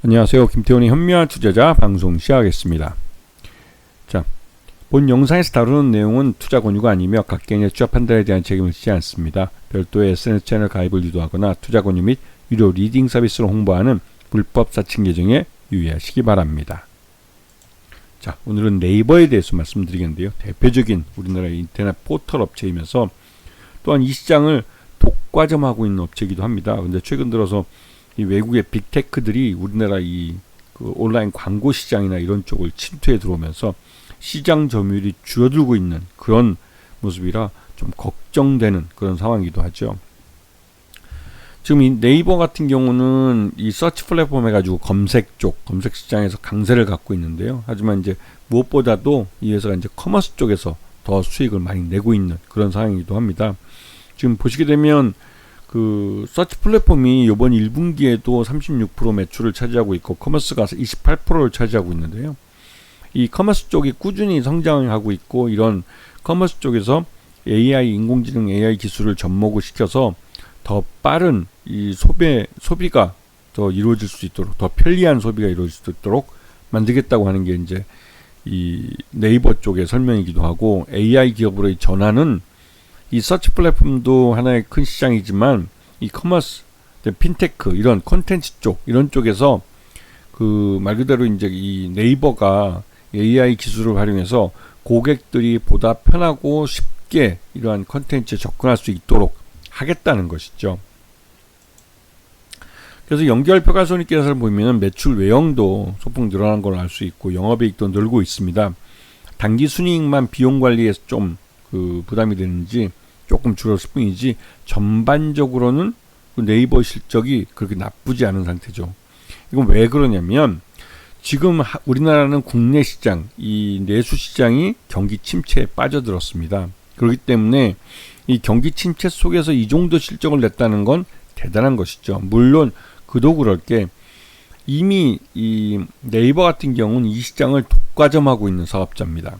안녕하세요. 김태훈의 현명한 투자자 방송 시작하겠습니다. 자, 본 영상에서 다루는 내용은 투자 권유가 아니며 각 개인의 투자 판단에 대한 책임을 지지 않습니다. 별도의 SNS 채널 가입을 유도하거나 투자 권유 및 유료 리딩 서비스를 홍보하는 불법 사칭 계정에 유의하시기 바랍니다. 자, 오늘은 네이버에 대해서 말씀드리겠는데요. 대표적인 우리나라의 인터넷 포털 업체이면서 또한 이 시장을 독과점하고 있는 업체이기도 합니다. 그런데 최근 들어서 이 외국의 빅테크들이 우리나라 그 온라인 광고 시장이나 이런 쪽을 침투해 들어오면서 시장 점유율이 줄어들고 있는 그런 모습이라 좀 걱정되는 그런 상황이기도 하죠. 지금 이 네이버 같은 경우는 이 서치 플랫폼 해가지고 검색 시장에서 강세를 갖고 있는데요. 하지만 이제 무엇보다도 이 회사가 이제 커머스 쪽에서 더 수익을 많이 내고 있는 그런 상황이기도 합니다. 지금 보시게 되면 그 서치 플랫폼이 이번 1분기에도 36% 매출을 차지하고 있고 커머스가 28%를 차지하고 있는데요. 이 커머스 쪽이 꾸준히 성장하고 있고 이런 커머스 쪽에서 AI 인공지능 AI 기술을 접목을 시켜서 더 빠른 이 소비가 더 이루어질 수 있도록 더 편리한 소비가 이루어질 수 있도록 만들겠다고 하는 게 이제 이 네이버 쪽의 설명이기도 하고 AI 기업으로의 전환은 이 서치 플랫폼도 하나의 큰 시장이지만 이 커머스, 핀테크 이런 콘텐츠 쪽 이런 쪽에서 그 말 그대로 이제 이 네이버가 AI 기술을 활용해서 고객들이 보다 편하고 쉽게 이러한 콘텐츠에 접근할 수 있도록 하겠다는 것이죠. 그래서 연결표가 손익계산서를 보면 매출 외형도 소폭 늘어난 걸 알 수 있고 영업이익도 늘고 있습니다. 단기 순이익만 비용 관리에서 좀 그 부담이 되는지 조금 줄었을 뿐이지 전반적으로는 그 네이버 실적이 그렇게 나쁘지 않은 상태죠. 이건 왜 그러냐면 지금 우리나라는 국내 시장, 이 내수 시장이 경기 침체에 빠져들었습니다. 그렇기 때문에 이 경기 침체 속에서 이 정도 실적을 냈다는 건 대단한 것이죠. 물론 그도 그럴 게 이미 이 네이버 같은 경우는 이 시장을 독과점하고 있는 사업자입니다.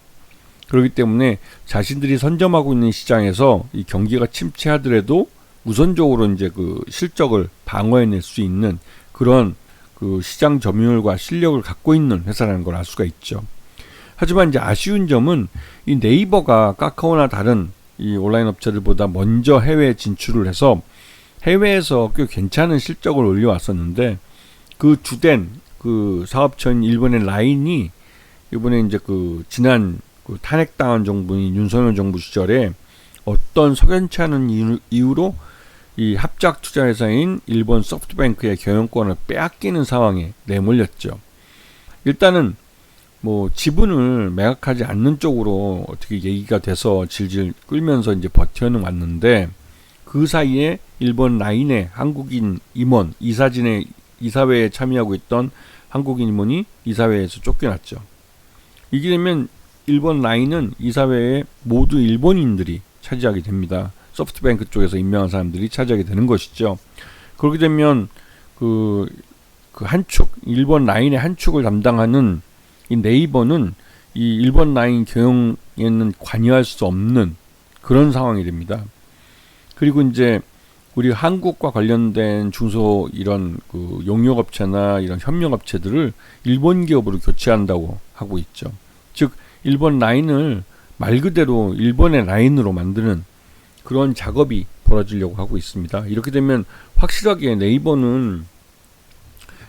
그렇기 때문에 자신들이 선점하고 있는 시장에서 이 경기가 침체하더라도 우선적으로 이제 그 실적을 방어해낼 수 있는 그런 그 시장 점유율과 실력을 갖고 있는 회사라는 걸 알 수가 있죠. 하지만 이제 아쉬운 점은 이 네이버가 카카오나 다른 이 온라인 업체들보다 먼저 해외에 진출을 해서 해외에서 꽤 괜찮은 실적을 올려왔었는데 그 주된 그 사업처인 일본의 라인이 이번에 이제 그 지난 그 탄핵당한 정부인 윤석열 정부 시절에 어떤 석연치 않은 이유로 이 합작 투자회사인 일본 소프트뱅크의 경영권을 빼앗기는 상황에 내몰렸죠. 일단은 뭐 지분을 매각하지 않는 쪽으로 어떻게 얘기가 돼서 질질 끌면서 이제 버텨는 왔는데 그 사이에 일본 라인의 한국인 임원 이사회에 참여하고 있던 한국인 임원이 이사회에서 쫓겨났죠. 이게 되면 일본 라인은 이사회에 모두 일본인들이 차지하게 됩니다. 소프트뱅크 쪽에서 임명한 사람들이 차지하게 되는 것이죠. 그렇게 되면 그 한 축, 일본 라인의 한 축을 담당하는 이 네이버는 이 일본 라인 경영에는 관여할 수 없는 그런 상황이 됩니다. 그리고 이제 우리 한국과 관련된 중소 이런 그 용역업체나 이런 협력업체들을 일본 기업으로 교체한다고 하고 있죠. 즉 일본 라인을 말 그대로 일본의 라인으로 만드는 그런 작업이 벌어지려고 하고 있습니다. 이렇게 되면 확실하게 네이버는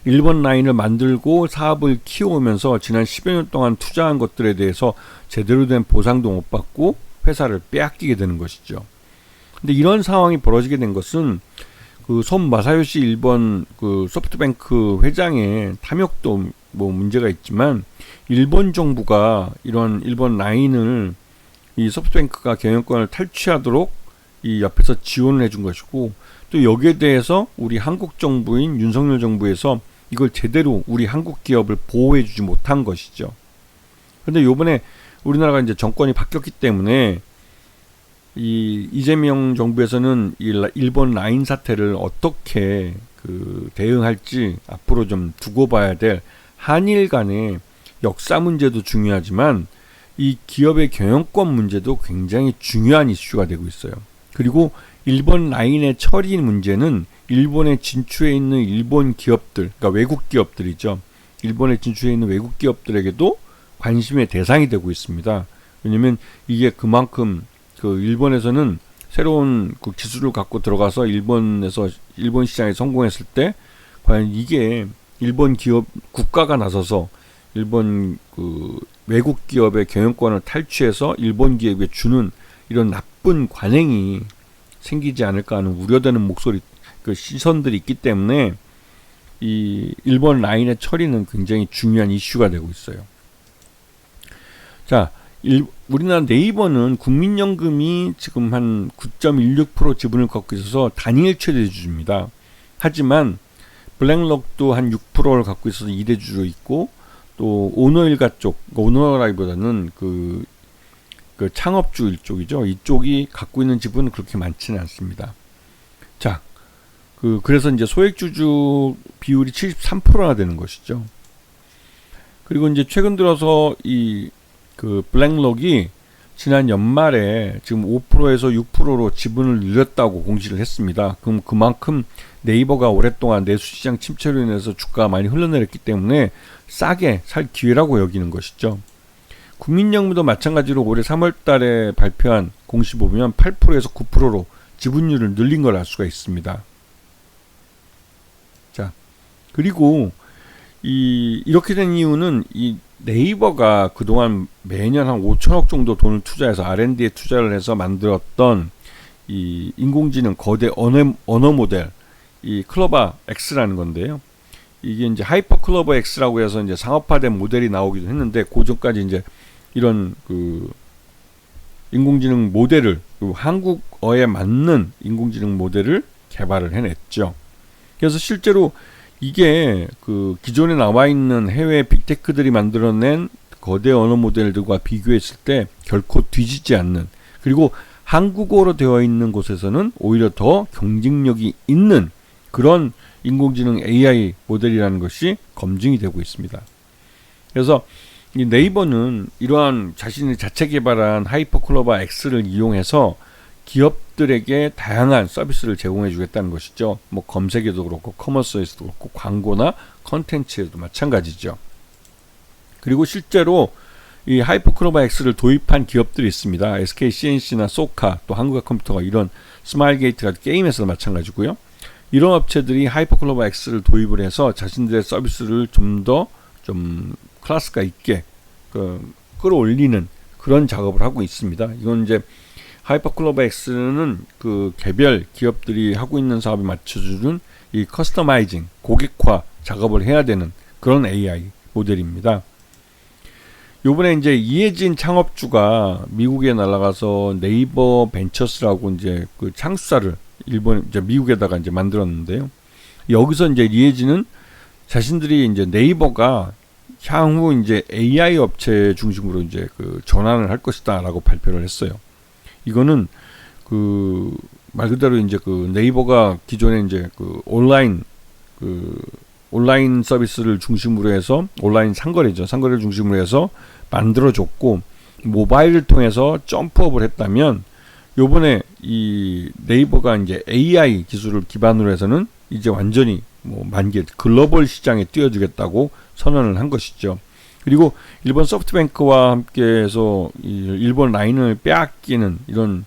일본 라인을 만들고 사업을 키워오면서 지난 10여 년 동안 투자한 것들에 대해서 제대로 된 보상도 못 받고 회사를 빼앗기게 되는 것이죠. 근데 이런 상황이 벌어지게 된 것은 그 손 마사요시 일본 그 소프트뱅크 회장의 탐욕도 뭐 문제가 있지만 일본 정부가 이런 일본 라인을 이 소프트뱅크가 경영권을 탈취하도록 이 옆에서 지원을 해준 것이고 또 여기에 대해서 우리 한국 정부인 윤석열 정부에서 이걸 제대로 우리 한국 기업을 보호해주지 못한 것이죠. 그런데 요번에 우리나라가 이제 정권이 바뀌었기 때문에 이 이재명 정부에서는 이 일본 라인 사태를 어떻게 그 대응할지 앞으로 좀 두고 봐야 될 한일 간의 역사 문제도 중요하지만 이 기업의 경영권 문제도 굉장히 중요한 이슈가 되고 있어요. 그리고 일본 라인의 처리 문제는 일본에 진출해 있는 일본 기업들, 그러니까 외국 기업들이죠. 일본에 진출해 있는 외국 기업들에게도 관심의 대상이 되고 있습니다. 왜냐면 이게 그만큼 그 일본에서는 새로운 그 기술을 갖고 들어가서 일본 시장에 성공했을 때 과연 이게 일본 기업 국가가 나서서 일본 그 외국 기업의 경영권을 탈취해서 일본 기업에 주는 이런 나쁜 관행이 생기지 않을까 하는 우려되는 목소리, 그 시선들이 있기 때문에 이 일본 라인의 처리는 굉장히 중요한 이슈가 되고 있어요. 자, 우리나라 네이버는 국민연금이 지금 한 9.16% 지분을 갖고 있어서 단일 최대주주입니다. 하지만 블랙록도 한 6%를 갖고 있어서 2대주로 있고, 또 오너일가 쪽, 오너라기보다는 그 창업주 쪽이죠. 이쪽이 갖고 있는 지분은 그렇게 많지는 않습니다. 자, 그래서 이제 소액주주 비율이 73%나 되는 것이죠. 그리고 이제 최근 들어서 그 블랙록이 지난 연말에 지금 5%에서 6%로 지분을 늘렸다고 공시를 했습니다. 그럼 그만큼 네이버가 오랫동안 내수시장 침체로 인해서 주가가 많이 흘러내렸기 때문에 싸게 살 기회라고 여기는 것이죠. 국민연금도 마찬가지로 올해 3월 달에 발표한 공시 보면 8%에서 9%로 지분율을 늘린 걸 알 수가 있습니다. 자, 그리고 이렇게 된 이유는 이 네이버가 그동안 매년 한 5천억 정도 돈을 투자해서 R&D에 투자를 해서 만들었던 이 인공지능 거대 언어 모델, 이 클로버 X라는 건데요. 이게 이제 하이퍼 클로버 X라고 해서 이제 상업화된 모델이 나오기도 했는데, 그 전까지 이제 이런 그 인공지능 모델을, 한국어에 맞는 인공지능 모델을 개발을 해냈죠. 그래서 실제로 이게 그 기존에 나와 있는 해외 빅테크들이 만들어낸 거대 언어 모델들과 비교했을 때 결코 뒤지지 않는, 그리고 한국어로 되어 있는 곳에서는 오히려 더 경쟁력이 있는 그런 인공지능 AI 모델이라는 것이 검증이 되고 있습니다. 그래서 이 네이버는 이러한 자신이 자체 개발한 하이퍼클로버 X를 이용해서 기업들에게 다양한 서비스를 제공해 주겠다는 것이죠. 뭐 검색에도 그렇고 커머스에서도 그렇고 광고나 컨텐츠에도 마찬가지죠. 그리고 실제로 이 하이퍼클로버 X를 도입한 기업들이 있습니다. SK CNC나 소카, 또 한국컴퓨터가, 이런 스마일게이트 같은 게임에서도 마찬가지고요. 이런 업체들이 하이퍼클로버 X를 도입을 해서 자신들의 서비스를 좀 더 클래스가 있게 끌어올리는 그런 작업을 하고 있습니다. 이건 이제 하이퍼클로버 X는 그 개별 기업들이 하고 있는 사업에 맞춰주는 이 커스터마이징, 고객화 작업을 해야 되는 그런 AI 모델입니다. 요번에 이제 이해진 창업주가 미국에 날아가서 네이버 벤처스라고 이제 그 창수사를 미국에다가 이제 만들었는데요. 여기서 이제 이해진은 자신들이 이제 네이버가 향후 이제 AI 업체 중심으로 이제 그 전환을 할 것이다라고 발표를 했어요. 이거는 그 말 그대로 이제 그 네이버가 기존에 이제 그 온라인 서비스를 중심으로 해서, 온라인 상거래를 중심으로 해서 만들어줬고, 모바일을 통해서 점프업을 했다면, 요번에 이 네이버가 이제 AI 기술을 기반으로 해서는 이제 완전히 뭐 만개 글로벌 시장에 뛰어들겠다고 선언을 한 것이죠. 그리고 일본 소프트뱅크와 함께해서 일본 라인을 빼앗기는 이런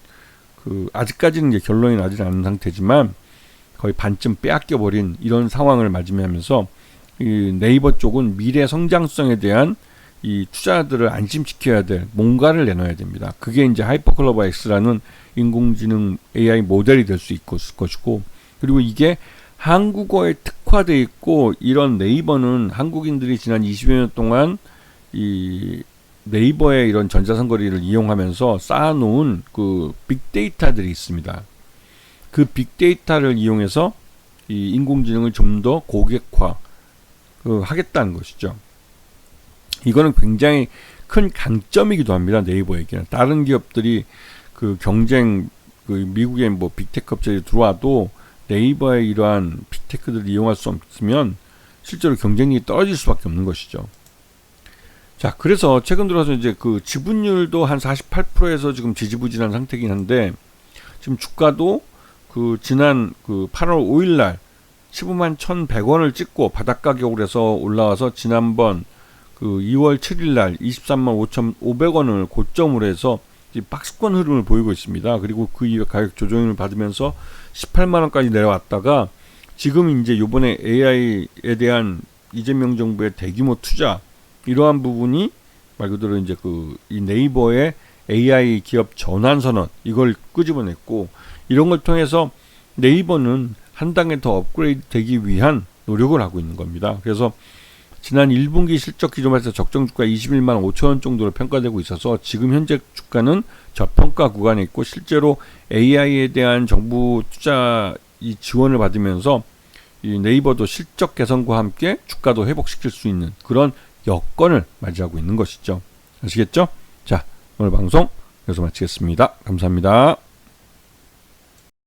그 아직까지는 이제 결론이 나지 않은 상태지만 거의 반쯤 빼앗겨 버린 이런 상황을 맞이하면서 이 네이버 쪽은 미래 성장성에 대한 이 투자들을 안심시켜야 될 뭔가를 내놔야 됩니다. 그게 이제 하이퍼클로버 X라는 인공지능 AI 모델이 될 수 있을 것이고, 그리고 이게 한국어에 특화되어 있고, 이런 네이버는 한국인들이 지난 20여 년 동안 이 네이버의 이런 전자상거래를 이용하면서 쌓아놓은 그 빅데이터들이 있습니다. 그 빅데이터를 이용해서 이 인공지능을 좀 더 고객화 하겠다는 것이죠. 이거는 굉장히 큰 강점이기도 합니다. 네이버에게는. 다른 기업들이 그 미국의 뭐 빅테크 업체들이 들어와도 네이버의 이러한 빅테크들을 이용할 수 없으면 실제로 경쟁력이 떨어질 수밖에 없는 것이죠. 자, 그래서 최근 들어서 이제 그 지분율도 한 48%에서 지금 지지부진한 상태긴 한데, 지금 주가도 그 지난 그 8월 5일 날 15만 1,100원을 찍고 바닥 가격으로 해서 올라와서 지난번 그 2월 7일 날 23만 5,500원을 고점으로 해서 박스권 흐름을 보이고 있습니다. 그리고 그 이후 가격 조정을 받으면서 18만 원까지 내려왔다가 지금 이제 요번에 AI에 대한 이재명 정부의 대규모 투자 이러한 부분이 말 그대로 이제 이 네이버의 AI 기업 전환 선언 이걸 끄집어냈고 이런 걸 통해서 네이버는 한 단계 더 업그레이드 되기 위한 노력을 하고 있는 겁니다. 그래서 지난 1분기 실적 기준에서 적정 주가 21만 5천 원 정도로 평가되고 있어서 지금 현재 주가는 저평가 구간에 있고 실제로 AI에 대한 정부 투자 이 지원을 받으면서 이 네이버도 실적 개선과 함께 주가도 회복시킬 수 있는 그런 여건을 맞이하고 있는 것이죠. 아시겠죠? 자, 오늘 방송 여기서 마치겠습니다. 감사합니다.